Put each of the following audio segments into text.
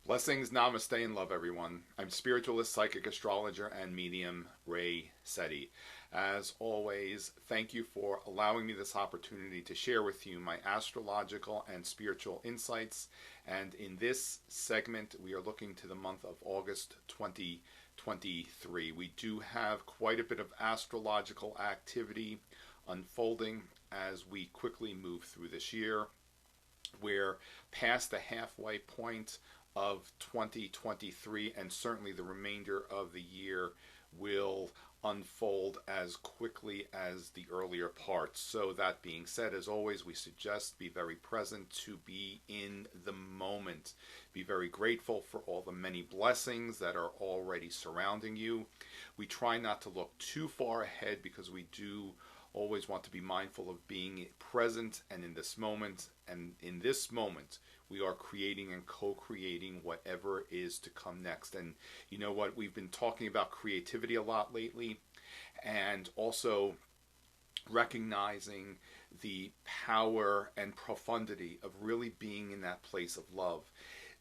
Blessings, namaste, and love, everyone. I'm spiritualist, psychic astrologer, and medium Ray Sette. As always, thank you for allowing me this opportunity to share with you my astrological and spiritual insights. And in this segment, we are looking to the month of August 2023. We do have quite a bit of astrological activity unfolding as we quickly move through this year. We're past the halfway point of 2023, and certainly the remainder of the year will unfold as quickly as the earlier parts. So that being said, as always, we suggest be very present, to be in the moment. Be very grateful for all the many blessings that are already surrounding you. We try not to look too far ahead because we do always want to be mindful of being present and in this moment. And in this moment, we are creating and co-creating whatever is to come next. And you know what? We've been talking about creativity a lot lately, and also recognizing the power and profundity of really being in that place of love.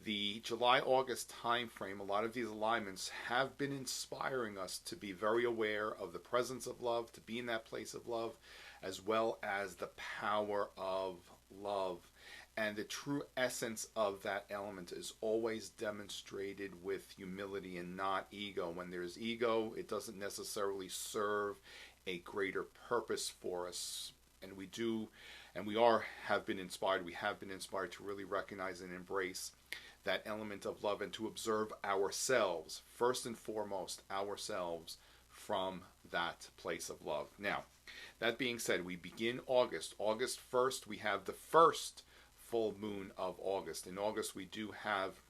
The July-August time frame, a lot of these alignments have been inspiring us to be very aware of the presence of love, to be in that place of love, as well as the power of love. And the true essence of that element is always demonstrated with humility and not ego. When there's ego, it doesn't necessarily serve a greater purpose for us. And we have been inspired to really recognize and embrace that element of love, and to observe ourselves, first and foremost, ourselves from that place of love. Now, that being said, we begin August 1st. We have the first full moon of August. In August, we do have,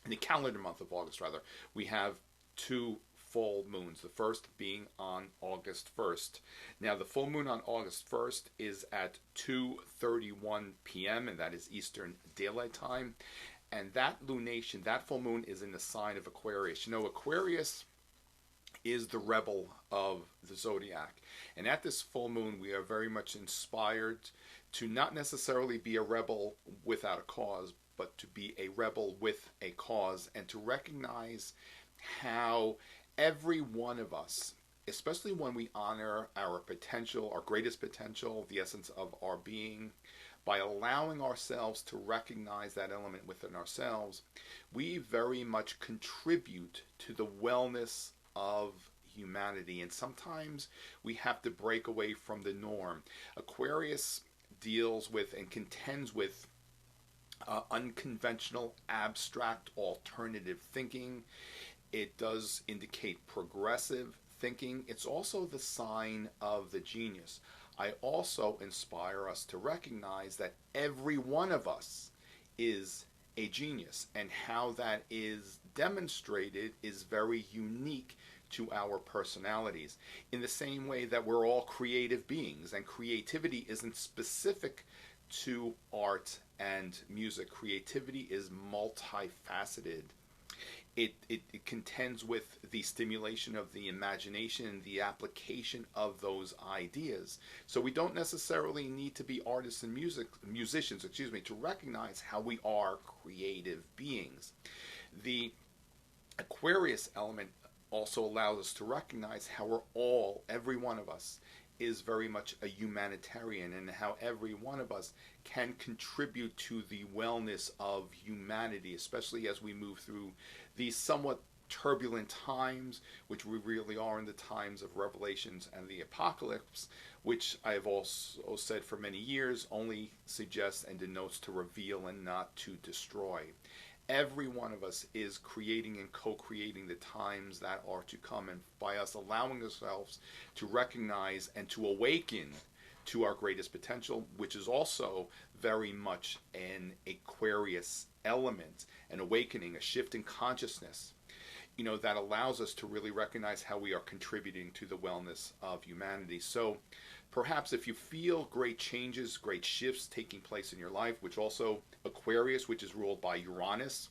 in the calendar month of August, rather, we have two full moons, the first being on August 1st. Now, the full moon on August 1st is at 2:31 p.m., and that is Eastern Daylight Time. And that lunation, that full moon, is in the sign of Aquarius. You know, Aquarius is the rebel of the zodiac. And at this full moon, we are very much inspired to not necessarily be a rebel without a cause, but to be a rebel with a cause, and to recognize how every one of us, especially when we honor our potential, our greatest potential, the essence of our being, by allowing ourselves to recognize that element within ourselves, we very much contribute to the wellness of humanity. And sometimes we have to break away from the norm. Aquarius deals with and contends with unconventional, abstract, alternative thinking. It does indicate progressive thinking. It's also the sign of the genius. I also inspire us to recognize that every one of us is a genius, and how that is demonstrated is very unique to our personalities. In the same way that we're all creative beings, and creativity isn't specific to art and music. Creativity is multifaceted. It contends with the stimulation of the imagination and the application of those ideas. So we don't necessarily need to be artists and musicians, to recognize how we are creative beings. The Aquarius element also allows us to recognize how every one of us is very much a humanitarian, and how every one of us can contribute to the wellness of humanity, especially as we move through these somewhat turbulent times, which we really are in the times of Revelations and the Apocalypse, which I have also said for many years only suggests and denotes to reveal and not to destroy. Every one of us is creating and co-creating the times that are to come, and by us allowing ourselves to recognize and to awaken to our greatest potential, which is also very much an Aquarius element, an awakening, a shift in consciousness, that allows us to really recognize how we are contributing to the wellness of humanity. So perhaps if you feel great changes, great shifts taking place in your life, which also Aquarius, which is ruled by Uranus,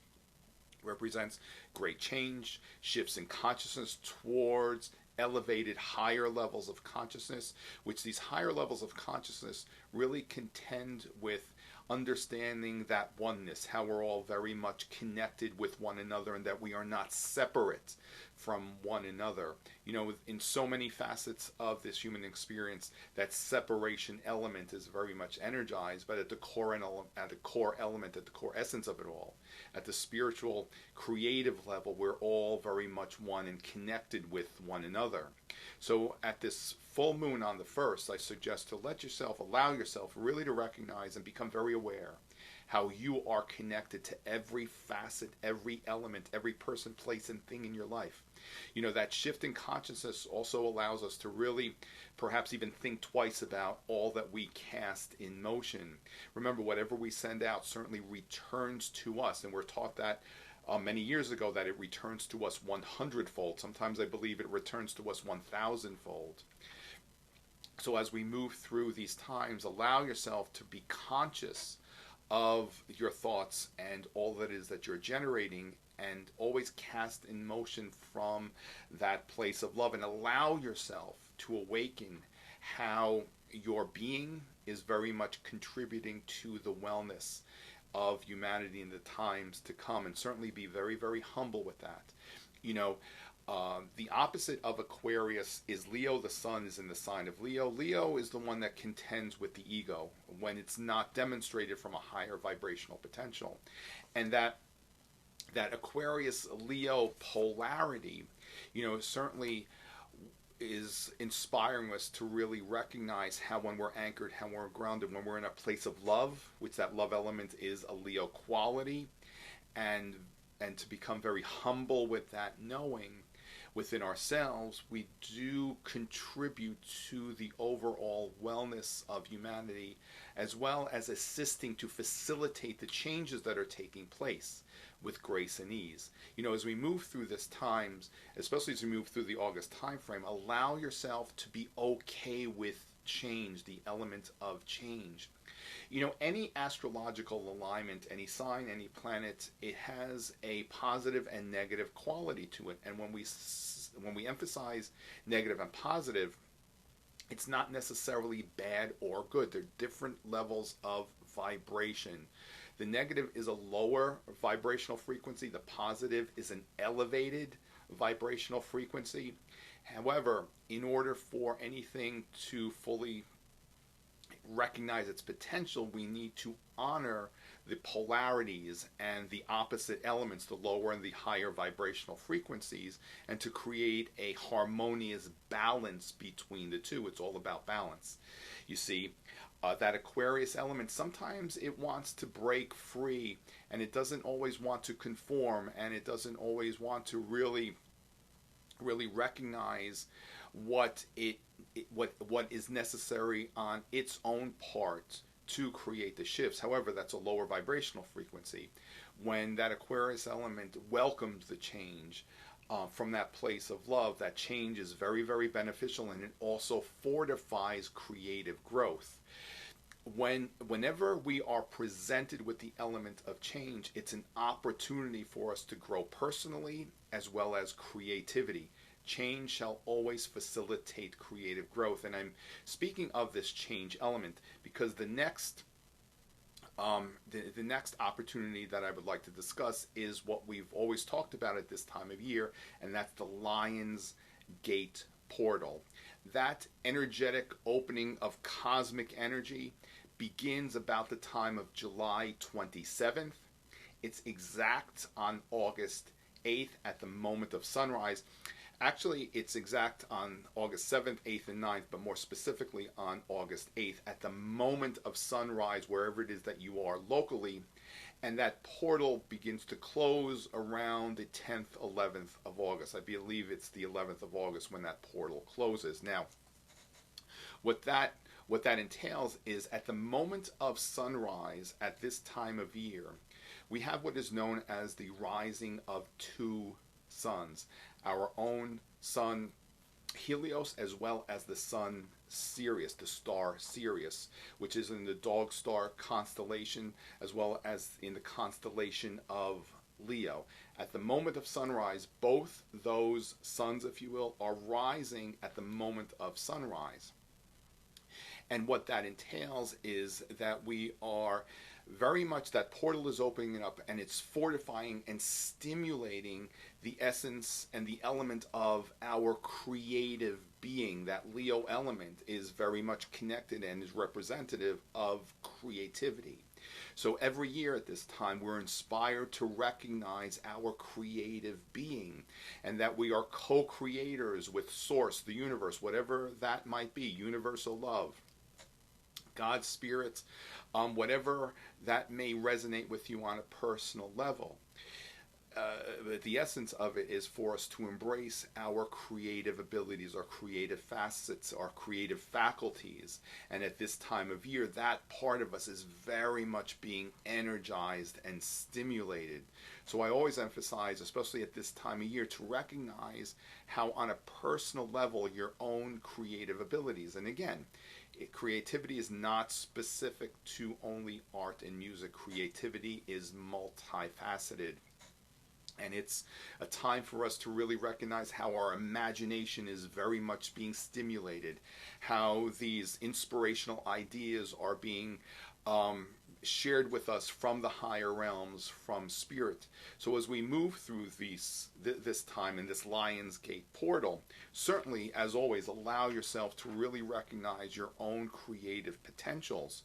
represents great change, shifts in consciousness towards elevated higher levels of consciousness, which these higher levels of consciousness really contend with understanding that oneness, how we're all very much connected with one another and that we are not separate from one another. You know, in so many facets of this human experience, that separation element is very much energized, but at the core element, at the core essence of it all, at the spiritual creative level, we're all very much one and connected with one another. So at this full moon on the 1st, I suggest to allow yourself really to recognize and become very aware how you are connected to every facet, every element, every person, place, and thing in your life. You know, that shift in consciousness also allows us to really perhaps even think twice about all that we cast in motion. Remember, whatever we send out certainly returns to us, and we're taught that many years ago, that it returns to us 100-fold. Sometimes I believe it returns to us 1,000-fold. So as we move through these times, allow yourself to be conscious of your thoughts and all that is that you're generating, and always cast in motion from that place of love, and allow yourself to awaken how your being is very much contributing to the wellness of humanity in the times to come, and certainly be very, very humble with that. You know, the opposite of Aquarius is Leo. The sun is in the sign of Leo. Leo is the one that contends with the ego when it's not demonstrated from a higher vibrational potential. And that Aquarius Leo polarity, you know, certainly is inspiring us to really recognize how when we're anchored, how we're grounded, when we're in a place of love, which that love element is a Leo quality, and to become very humble with that, knowing within ourselves we do contribute to the overall wellness of humanity, as well as assisting to facilitate the changes that are taking place with grace and ease. You know, as we move through this times, especially as we move through the August time frame, allow yourself to be okay with change, the element of change. You know, any astrological alignment, any sign, any planet, it has a positive and negative quality to it. And when we emphasize negative and positive, it's not necessarily bad or good. They're different levels of vibration. The negative is a lower vibrational frequency. The positive is an elevated vibrational frequency. However, in order for anything to fully recognize its potential, we need to honor the polarities and the opposite elements, the lower and the higher vibrational frequencies, and to create a harmonious balance between the two. It's all about balance. You see, that Aquarius element, sometimes it wants to break free, and it doesn't always want to conform, and it doesn't always want to really recognize what is necessary on its own part to create the shifts. However, that's a lower vibrational frequency. When that Aquarius element welcomes the change from that place of love, that change is very, very beneficial, and it also fortifies creative growth. Whenever we are presented with the element of change, it's an opportunity for us to grow personally as well as creativity. Change shall always facilitate creative growth. And I'm speaking of this change element because the next opportunity that I would like to discuss is what we've always talked about at this time of year, and that's the Lion's Gate portal. That energetic opening of cosmic energy begins about the time of July 27th. It's exact on August 8th at the moment of sunrise. Actually, it's exact on August 7th, 8th, and 9th, but more specifically on August 8th at the moment of sunrise, wherever it is that you are locally. And that portal begins to close around the 10th, 11th of August. I believe it's the 11th of August when that portal closes. Now, what that entails is at the moment of sunrise at this time of year, we have what is known as the rising of two suns. Our own sun Helios, as well as the sun Sirius, the star Sirius, which is in the dog star constellation, as well as in the constellation of Leo. At the moment of sunrise, both those suns, if you will, are rising at the moment of sunrise. And what that entails is that we are very much that portal is opening up, and it's fortifying and stimulating the essence and the element of our creative being. That Leo element is very much connected and is representative of creativity. So every year at this time, we're inspired to recognize our creative being, and that we are co-creators with Source, the universe, whatever that might be, universal love, God's spirit, whatever that may resonate with you on a personal level. But the essence of it is for us to embrace our creative abilities, our creative facets, our creative faculties. And at this time of year, that part of us is very much being energized and stimulated. So I always emphasize, especially at this time of year, to recognize how on a personal level your own creative abilities. And again, creativity is not specific to only art and music. Creativity is multifaceted. And it's a time for us to really recognize how our imagination is very much being stimulated, how these inspirational ideas are being shared with us from the higher realms, from spirit. So as we move through this time in this Lion's Gate portal, certainly, as always, allow yourself to really recognize your own creative potentials.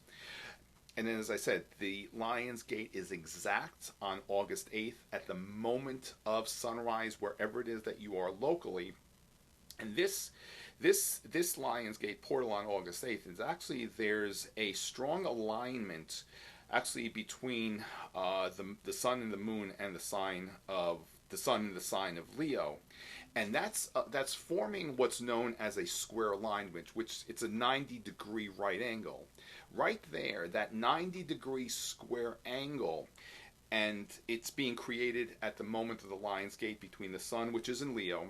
And then, as I said, the Lion's Gate is exact on August 8th at the moment of sunrise, wherever it is that you are locally. And this Lion's Gate portal on August 8th is actually, there's a strong alignment actually between the sun and the moon and the sign of the sun and the sign of Leo. And that's forming what's known as a square alignment, which it's a 90-degree right angle. Right there, that 90-degree square angle, and it's being created at the moment of the Lion's Gate between the sun, which is in Leo,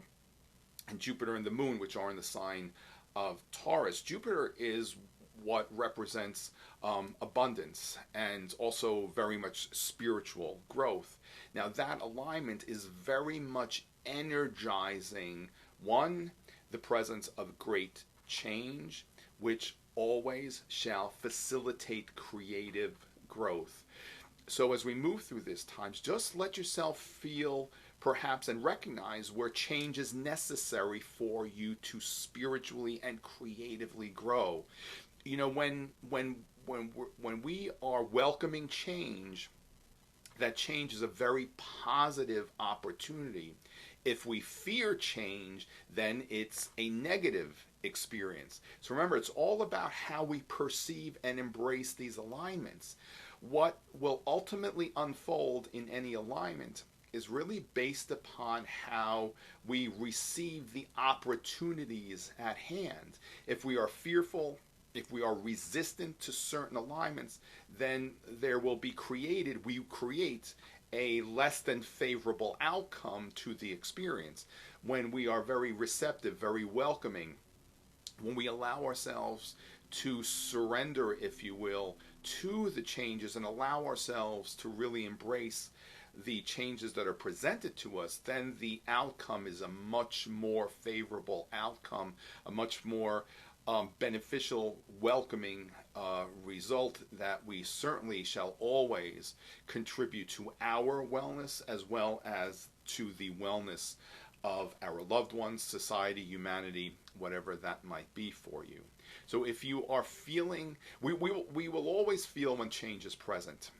and Jupiter and the moon, which are in the sign of Taurus. Jupiter is what represents abundance and also very much spiritual growth. Now that alignment is very much energizing, one, the presence of great change, which always shall facilitate creative growth. So as we move through this time, just let yourself feel perhaps and recognize where change is necessary for you to spiritually and creatively grow. You know, when we are welcoming change, that change is a very positive opportunity. If we fear change, then it's a negative experience. So remember, it's all about how we perceive and embrace these alignments. What will ultimately unfold in any alignment is really based upon how we receive the opportunities at hand. If we are fearful, if we are resistant to certain alignments, then we create a less than favorable outcome to the experience. When we are very receptive, very welcoming, when we allow ourselves to surrender, if you will, to the changes and allow ourselves to really embrace the changes that are presented to us, then the outcome is a much more favorable outcome, a much more beneficial, welcoming result that we certainly shall always contribute to our wellness as well as to the wellness of our loved ones, society, humanity, whatever that might be for you. So if you are feeling, we will always feel when change is present.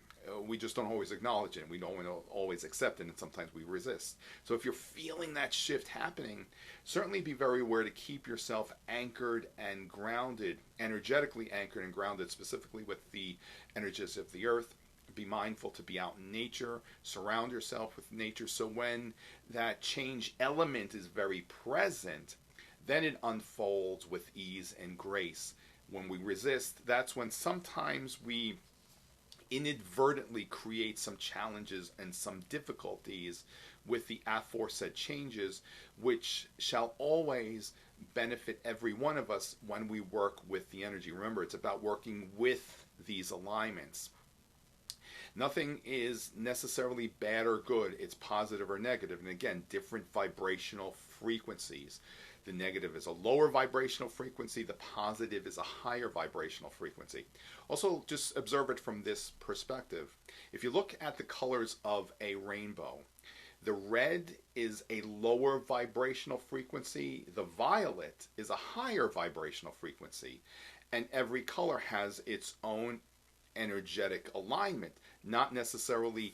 We just don't always acknowledge it. We don't always accept it, and sometimes we resist. So if you're feeling that shift happening, certainly be very aware to keep yourself anchored and grounded, energetically anchored and grounded, specifically with the energies of the earth. Be mindful to be out in nature, surround yourself with nature, so when that change element is very present, then it unfolds with ease and grace. When we resist, that's when sometimes we inadvertently create some challenges and some difficulties with the aforesaid changes, which shall always benefit every one of us when we work with the energy. Remember, it's about working with these alignments. Nothing is necessarily bad or good. It's positive or negative. And again, different vibrational frequencies. The negative is a lower vibrational frequency. The positive is a higher vibrational frequency. Also, just observe it from this perspective. If you look at the colors of a rainbow, the red is a lower vibrational frequency. The violet is a higher vibrational frequency. And every color has its own energetic alignment, not necessarily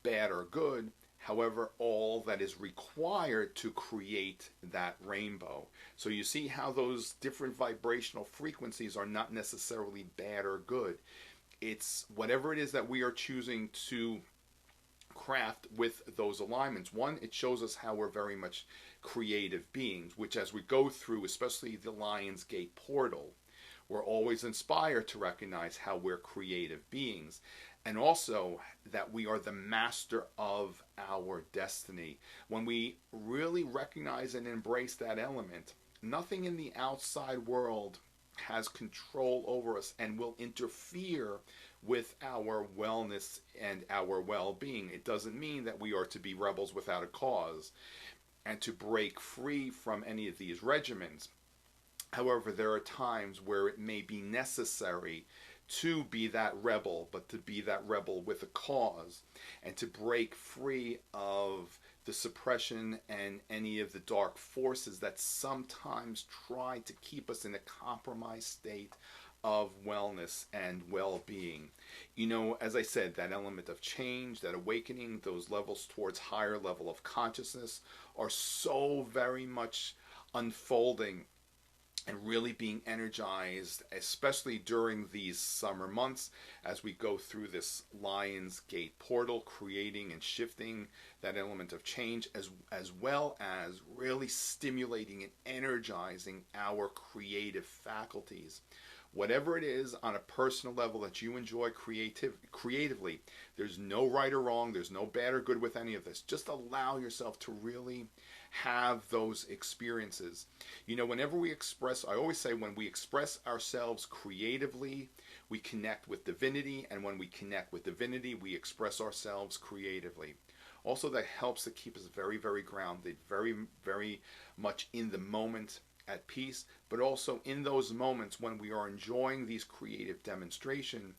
bad or good. However, all that is required to create that rainbow. So you see how those different vibrational frequencies are not necessarily bad or good. It's whatever it is that we are choosing to craft with those alignments. One, it shows us how we're very much creative beings, which as we go through, especially the Lion's Gate portal, we're always inspired to recognize how we're creative beings. And also that we are the master of our destiny. When we really recognize and embrace that element, nothing in the outside world has control over us and will interfere with our wellness and our well-being. It doesn't mean that we are to be rebels without a cause and to break free from any of these regimens. However, there are times where it may be necessary to be that rebel, but to be that rebel with a cause, and to break free of the suppression and any of the dark forces that sometimes try to keep us in a compromised state of wellness and well-being. You know, as I said, that element of change, that awakening, those levels towards higher level of consciousness are so very much unfolding and really being energized, especially during these summer months as we go through this Lion's Gate portal, creating and shifting that element of change, as well as really stimulating and energizing our creative faculties. Whatever it is on a personal level that you enjoy creatively, there's no right or wrong, there's no bad or good with any of this. Just allow yourself to really have those experiences. You know, whenever we express, I always say when we express ourselves creatively, we connect with divinity, and when we connect with divinity, we express ourselves creatively. Also, that helps to keep us very, very grounded, very, very much in the moment, at peace, but also in those moments when we are enjoying these creative demonstrations,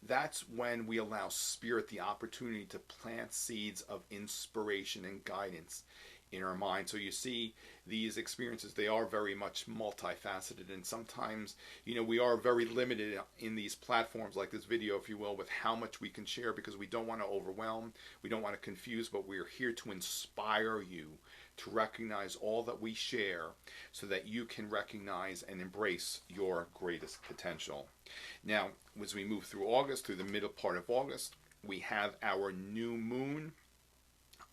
that's when we allow Spirit the opportunity to plant seeds of inspiration and guidance in our mind. So you see, these experiences, they are very much multifaceted, and sometimes, you know, we are very limited in these platforms like this video, if you will, with how much we can share, because we don't want to overwhelm, we don't want to confuse, but we're here to inspire you to recognize all that we share so that you can recognize and embrace your greatest potential. Now, as we move through August, through the middle part of August, we have our new moon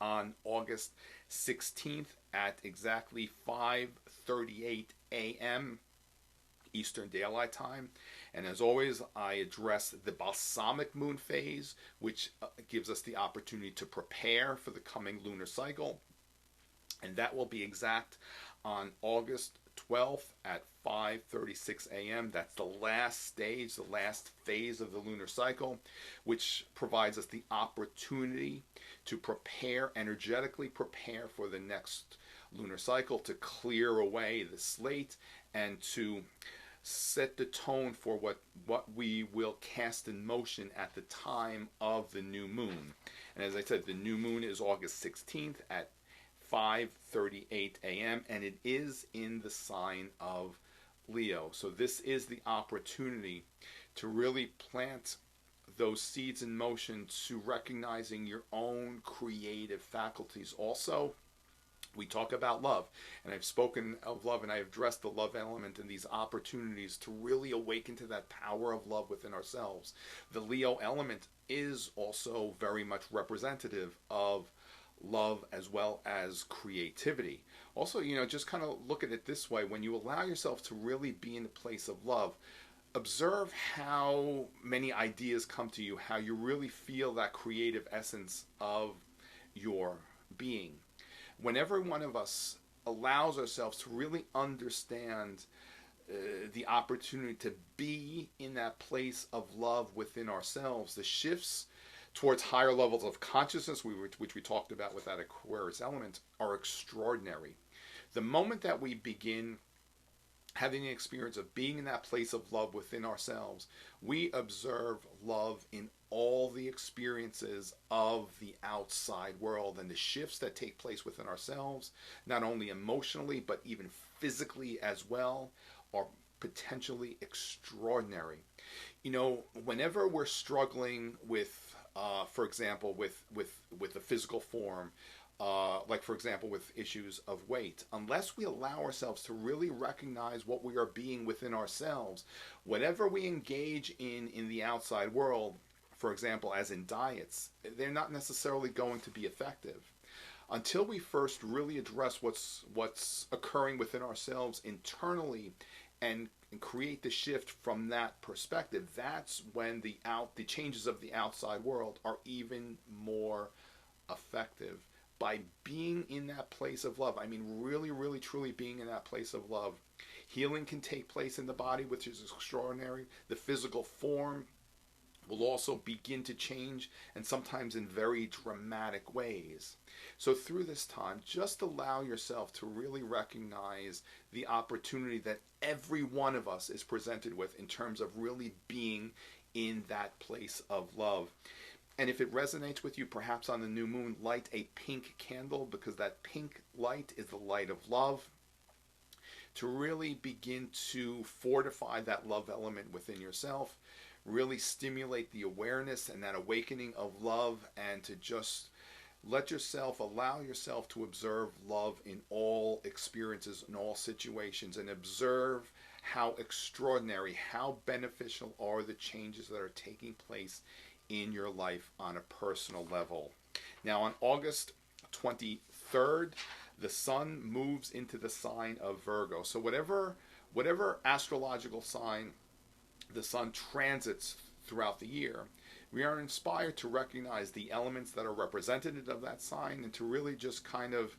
on August 16th at exactly 5:38 a.m. Eastern Daylight Time. And as always, I address the balsamic moon phase, which gives us the opportunity to prepare for the coming lunar cycle. And that will be exact on August 12th at 5:36 a.m. That's the last stage, the last phase of the lunar cycle, which provides us the opportunity to prepare, energetically prepare for the next lunar cycle, to clear away the slate and to set the tone for what we will cast in motion at the time of the new moon. And as I said, the new moon is August 16th at 5:38 a.m. and it is in the sign of Leo. So this is the opportunity to really plant those seeds in motion to recognizing your own creative faculties. Also, we talk about love, and I've spoken of love, and I've addressed the love element and these opportunities to really awaken to that power of love within ourselves. The Leo element is also very much representative of love as well as creativity. Also, you know, just kind of look at it this way: when you allow yourself to really be in a place of love, observe how many ideas come to you, how you really feel that creative essence of your being. Whenever one of us allows ourselves to really understand the opportunity to be in that place of love within ourselves, the shifts towards higher levels of consciousness, which we talked about with that Aquarius element, are extraordinary. The moment that we begin having the experience of being in that place of love within ourselves, we observe love in all the experiences of the outside world, and the shifts that take place within ourselves, not only emotionally but even physically as well, are potentially extraordinary. Whenever we're struggling with, for example, with the physical form, like for example with issues of weight, unless we allow ourselves to really recognize what we are being within ourselves, whatever we engage in the outside world, for example as in diets, they're not necessarily going to be effective until we first really address what's occurring within ourselves internally and create the shift from that perspective. That's when the changes of the outside world are even more effective. By being in that place of love, I mean really, really, truly being in that place of love, healing can take place in the body, which is extraordinary. The physical form will also begin to change, and sometimes in very dramatic ways. So through this time, just allow yourself to really recognize the opportunity that every one of us is presented with in terms of really being in that place of love. And if it resonates with you, perhaps on the new moon, light a pink candle, because that pink light is the light of love, to really begin to fortify that love element within yourself, really stimulate the awareness and that awakening of love, and to just allow yourself to observe love in all experiences, in all situations, and observe how extraordinary, how beneficial are the changes that are taking place in your life on a personal level. Now on August 23rd, the sun moves into the sign of Virgo. So whatever astrological sign the sun transits throughout the year, we are inspired to recognize the elements that are representative of that sign, and to really just kind of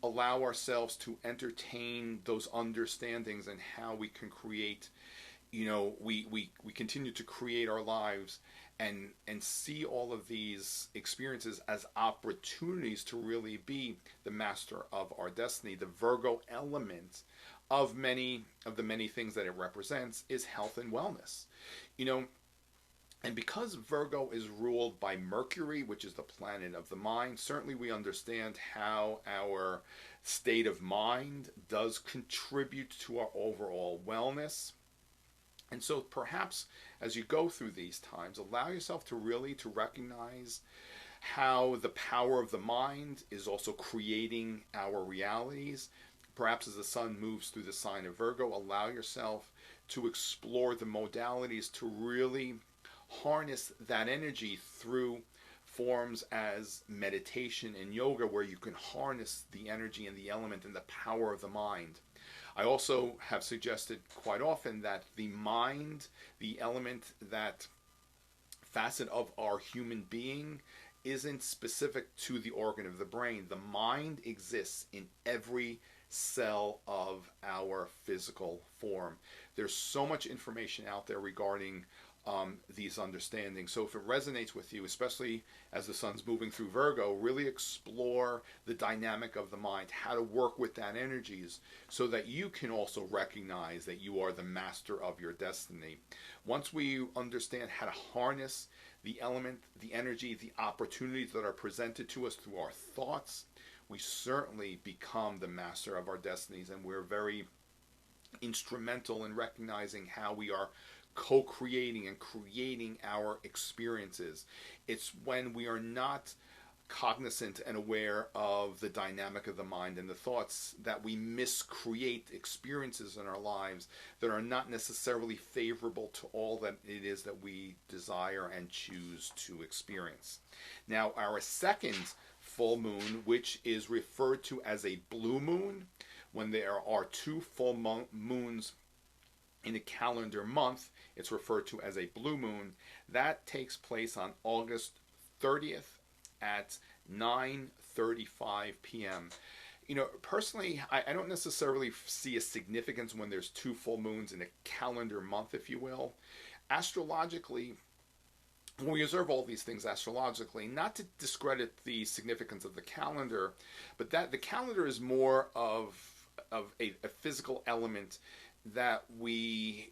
allow ourselves to entertain those understandings and how we can create, we continue to create our lives and see all of these experiences as opportunities to really be the master of our destiny. The Virgo element of the many things that it represents is health and wellness. And because Virgo is ruled by Mercury, which is the planet of the mind, certainly we understand how our state of mind does contribute to our overall wellness. And so perhaps as you go through these times, allow yourself to recognize how the power of the mind is also creating our realities. Perhaps as the sun moves through the sign of Virgo, allow yourself to explore the modalities to really harness that energy through forms as meditation and yoga, where you can harness the energy and the element and the power of the mind. I also have suggested quite often that the mind, the element, that facet of our human being, isn't specific to the organ of the brain. The mind exists in every cell of our physical form. There's so much information out there regarding these understandings. So if it resonates with you, especially as the sun's moving through Virgo, really explore the dynamic of the mind, how to work with that energies, so that you can also recognize that you are the master of your destiny. Once we understand how to harness the element, the energy, the opportunities that are presented to us through our thoughts, we certainly become the master of our destinies, and we're very instrumental in recognizing how we are co-creating and creating our experiences. It's when we are not cognizant and aware of the dynamic of the mind and the thoughts that we miscreate experiences in our lives that are not necessarily favorable to all that it is that we desire and choose to experience. Now, our second full moon, which is referred to as a blue moon, when there are two full moons in a calendar month, it's referred to as a blue moon. That takes place on August 30th at 9:35 p.m. Personally, I don't necessarily see a significance when there's two full moons in a calendar month, if you will. Astrologically, when we observe all these things astrologically, not to discredit the significance of the calendar, but that the calendar is more of a physical element that we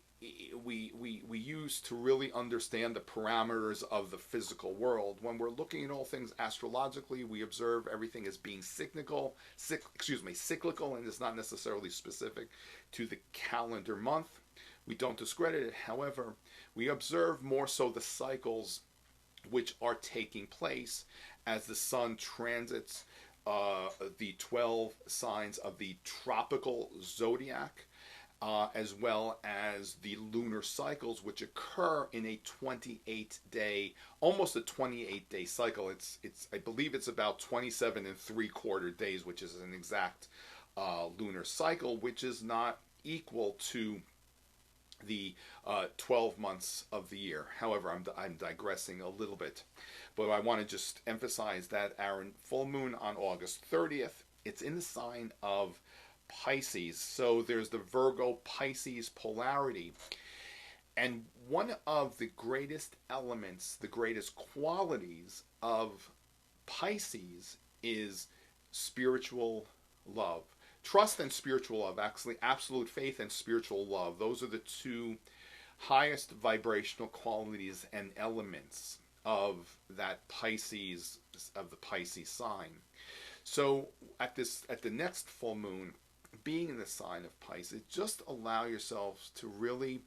use to really understand the parameters of the physical world. When we're looking at all things astrologically, we observe everything as being cyclical, and is not necessarily specific to the calendar month. We don't discredit it. However, we observe more so the cycles which are taking place as the sun transits the 12 signs of the tropical zodiac, as well as the lunar cycles, which occur in a 28-day, almost a 28-day cycle. It's I believe it's about 27 3/4 days, which is an exact lunar cycle, which is not equal to the 12 months of the year. However, I'm digressing a little bit, but I want to just emphasize that our full moon on August 30th, it's in the sign of Pisces. So there's the Virgo Pisces polarity. And one of the greatest elements, the greatest qualities of Pisces is spiritual love. Trust and spiritual love, actually, absolute faith and spiritual love. Those are the two highest vibrational qualities and elements of that Pisces, of the Pisces sign. So at the next full moon, being in the sign of Pisces, just allow yourselves to really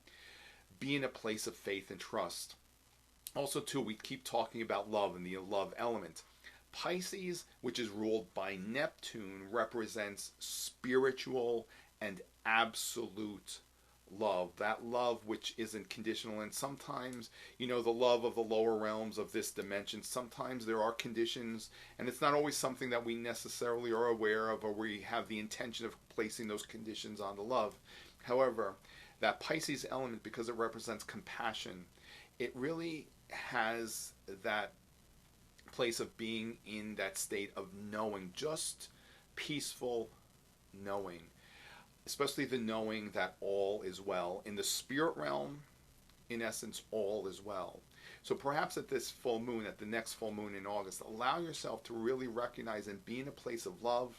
be in a place of faith and trust. Also, too, we keep talking about love and the love element. Pisces, which is ruled by Neptune, represents spiritual and absolute love. That love which isn't conditional. And sometimes, the love of the lower realms of this dimension, sometimes there are conditions, and it's not always something that we necessarily are aware of, or we have the intention of placing those conditions on the love. However, that Pisces element, because it represents compassion, it really has that place of being in that state of knowing, just peaceful knowing, especially the knowing that all is well. In the spirit realm, in essence, all is well. So perhaps at this full moon, at the next full moon in August, allow yourself to really recognize and be in a place of love,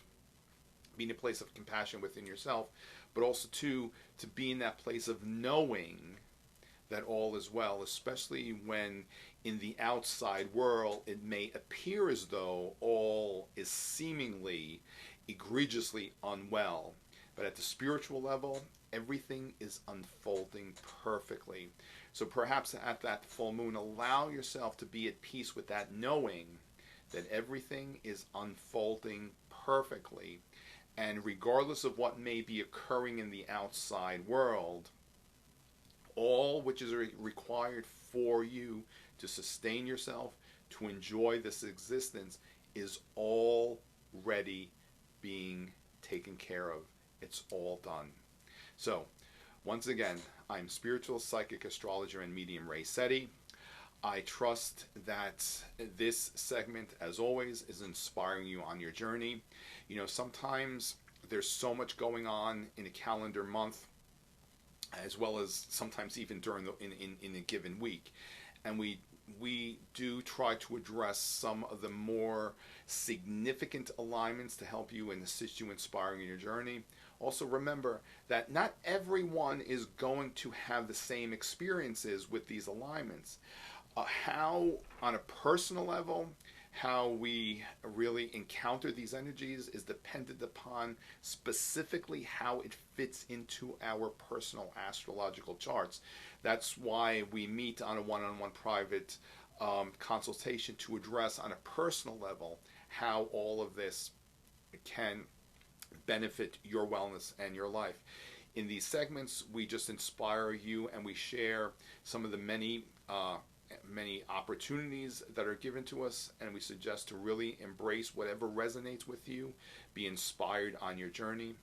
be in a place of compassion within yourself, but also to be in that place of knowing that all is well, especially when in the outside world it may appear as though all is seemingly egregiously unwell. But at the spiritual level, everything is unfolding perfectly. So perhaps at that full moon, allow yourself to be at peace with that knowing that everything is unfolding perfectly. And regardless of what may be occurring in the outside world, all which is required for you to sustain yourself, to enjoy this existence, is already being taken care of. It's all done. So, once again, I'm spiritual, psychic, astrologer, and medium Ray Sette. I trust that this segment, as always, is inspiring you on your journey. Sometimes there's so much going on in a calendar month, as well as sometimes even during in a given week, and we do try to address some of the more significant alignments to help you and assist you inspiring in your journey. Also remember that not everyone is going to have the same experiences with these alignments. How, on a personal level, how we really encounter these energies is dependent upon specifically how it fits into our personal astrological charts. That's why we meet on a one-on-one private consultation to address on a personal level how all of this can benefit your wellness and your life. In these segments, we just inspire you and we share some of the many opportunities that are given to us, and we suggest to really embrace whatever resonates with you, be inspired on your journey,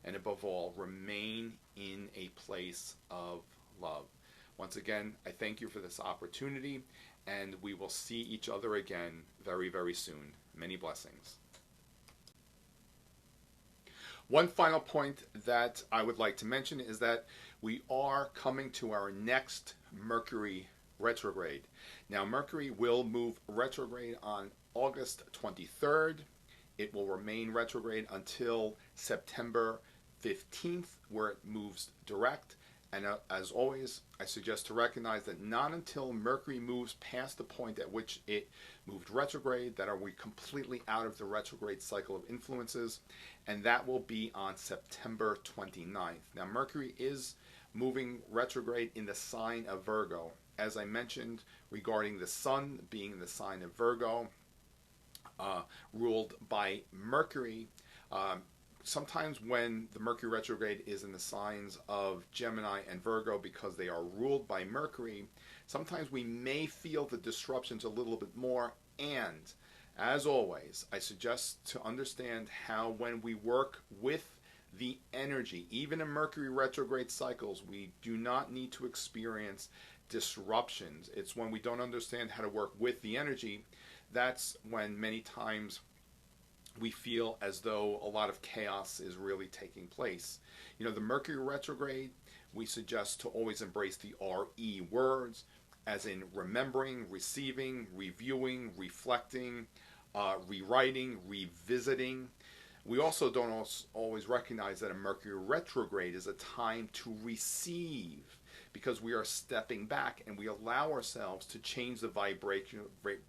and above all, remain in a place of love. Once again, I thank you for this opportunity, and we will see each other again very, very soon. Many blessings. One final point that I would like to mention is that we are coming to our next Mercury Retrograde. Now, Mercury will move retrograde on August 23rd. It will remain retrograde until September 15th, where it moves direct. And as always, I suggest to recognize that not until Mercury moves past the point at which it moved retrograde that are we completely out of the retrograde cycle of influences, and that will be on September 29th. Now, Mercury is moving retrograde in the sign of Virgo. As I mentioned regarding the Sun being in the sign of Virgo, ruled by Mercury, sometimes when the Mercury retrograde is in the signs of Gemini and Virgo, because they are ruled by Mercury, sometimes we may feel the disruptions a little bit more. And as always, I suggest to understand how when we work with the energy, even in Mercury retrograde cycles, we do not need to experience disruptions. It's when we don't understand how to work with the energy, that's when many times we feel as though a lot of chaos is really taking place. You know, the Mercury retrograde, we suggest to always embrace the RE words, as in remembering, receiving, reviewing, reflecting, rewriting, revisiting. We also don't always recognize that a Mercury retrograde is a time to receive, because we are stepping back and we allow ourselves to change the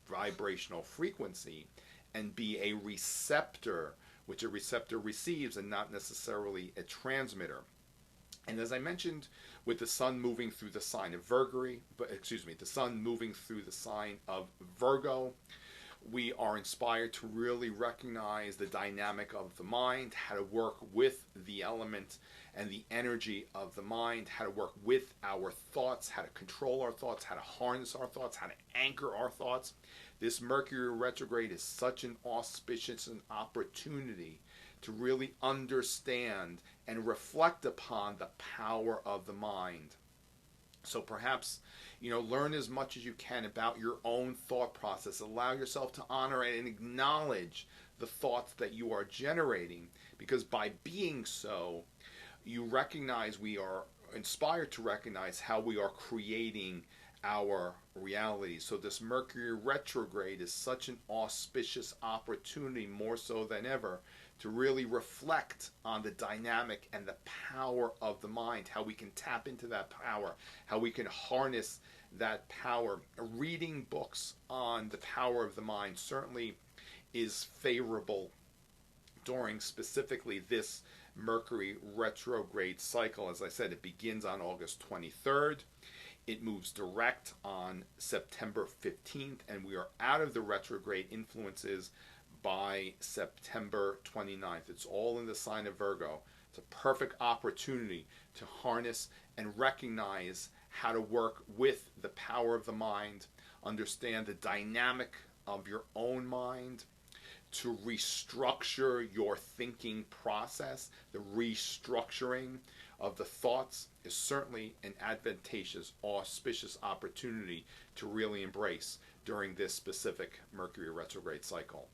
vibrational frequency and be a receptor, which a receptor receives and not necessarily a transmitter. And as I mentioned, with the Sun moving through the sign of the Sun moving through the sign of Virgo, we are inspired to really recognize the dynamic of the mind, how to work with the element and the energy of the mind, how to work with our thoughts, how to control our thoughts, how to harness our thoughts, how to anchor our thoughts. This Mercury retrograde is such an auspicious opportunity to really understand and reflect upon the power of the mind. So perhaps, learn as much as you can about your own thought process. Allow yourself to honor and acknowledge the thoughts that you are generating, because by being so, you recognize, we are inspired to recognize how we are creating our reality. So this Mercury retrograde is such an auspicious opportunity, more so than ever, to really reflect on the dynamic and the power of the mind, how we can tap into that power, how we can harness that power. Reading books on the power of the mind certainly is favorable during specifically this Mercury retrograde cycle. As I said, it begins on August 23rd. It moves direct on September 15th, and we are out of the retrograde influences by September 29th. It's all in the sign of Virgo. It's a perfect opportunity to harness and recognize how to work with the power of the mind, understand the dynamic of your own mind, to restructure your thinking process. The restructuring of the thoughts is certainly an advantageous, auspicious opportunity to really embrace during this specific Mercury retrograde cycle.